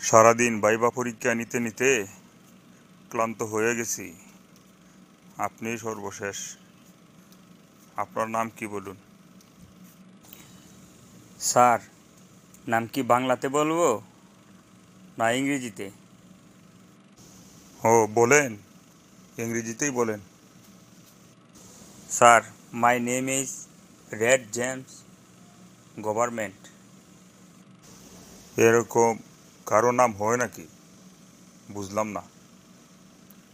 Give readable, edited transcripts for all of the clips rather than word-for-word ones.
সারাদিন ভাইবা পরীক্ষা নিতে নিতে ক্লান্ত হয়ে গেছি। আপনি সর্বশেষ। আপনার নাম কি বলুন? স্যার, নাম কি বাংলাতে বলবো না ইংরেজিতে? ও বলেন, ইংরেজিতেই বলেন। Sir, my name is red James government. এরকম কারো নাম হয় নাকি? বুঝলাম না,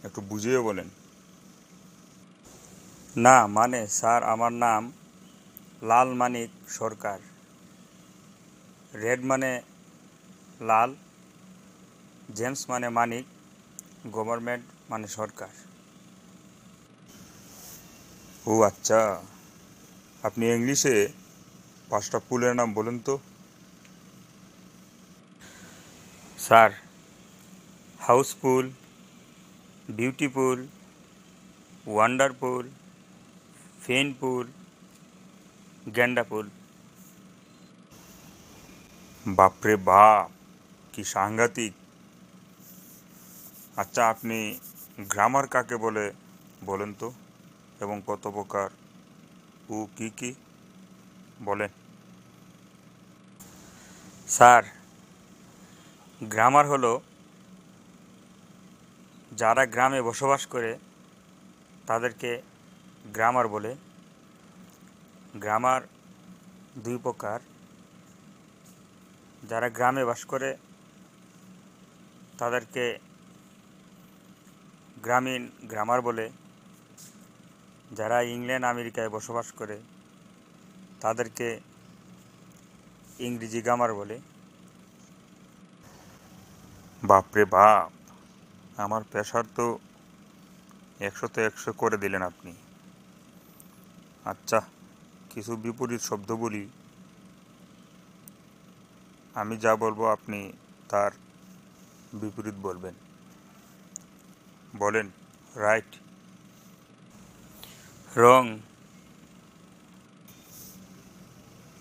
একটু বুঝিয়ে বলেন। না মানে স্যার, আমার নাম লাল মানিক সরকার। রেড মানে লাল, জেমস মানে মানিক, গভর্নমেন্ট মানে সরকার। ও আচ্ছা, আপনি ইংলিশে 5টা ফুলের নাম বলেন তো। স্যার, হাউসফুল, বিউটিফুল, ওয়ান্ডারফুল, ফেনফুল, গেন্ডাফুল। বাপরে বাপ, কি সাংঘাতিক। আচ্ছা, আপনি গ্রামার কাকে বলে বলেন তো, এবং কত প্রকার ও কি কি বলেন। স্যার, গ্রামার হলো যারা গ্রামে বসবাস করে তাদেরকে গ্রামার বলে। গ্রামার দুই প্রকার। যারা গ্রামে বাস করে তাদেরকে গ্রামীণ গ্রামার বলে। যারা ইংল্যান্ড আমেরিকায় বসবাস করে তাদেরকে ইংরেজি গ্রামার বলে। বাপরে বাপ, আমার প্রেশার তো 100তে 100 করে দিলেন আপনি। আচ্ছা, কিছু বিপরীত শব্দ বলি। আমি যা বলবো আপনি তার বিপরীত বলবেন। বলেন। রাইট। রং,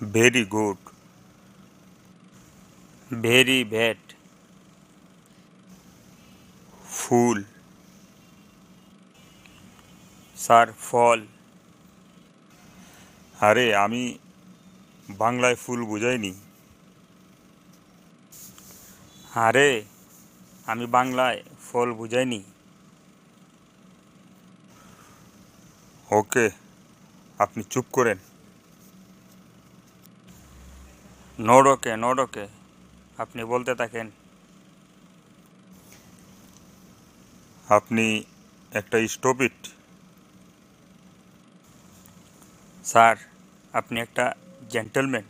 ভেরি গুড। ভেরি ব্যাড, ফুল। স্যার ফল। আরে আমি বাংলায় ফুল বুঝাইনি। আরে আমি বাংলায় ফল বুঝাইনি। ওকে, আপনি চুপ করেন। নোডোকে নোডোকে আপনি বলতে থাকেন। আপনি একটা স্টপ ইট। স্যার, আপনি একটা জেন্টলম্যান।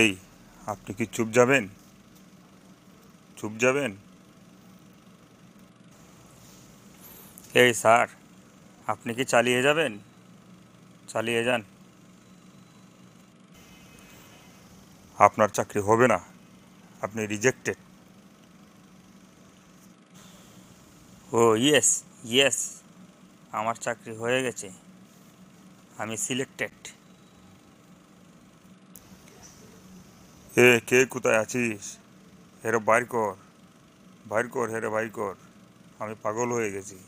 এই, আপনি কি চুপ যাবেন? চুপ যাবেন? এই স্যার, আপনি কি চালিয়ে যাবেন? চালিয়ে যান। আপনার চাকরি হবে না, আপনি রিজেক্টেড। ও ইয়েস, ইয়েস, আমার চাকরি হয়ে গেছে, আমি সিলেক্টেড। কে কোথায় আছিস? হেরে বাইর কর, বাইর কর, হেরে বাইর কর। আমি পাগল হয়ে গেছি।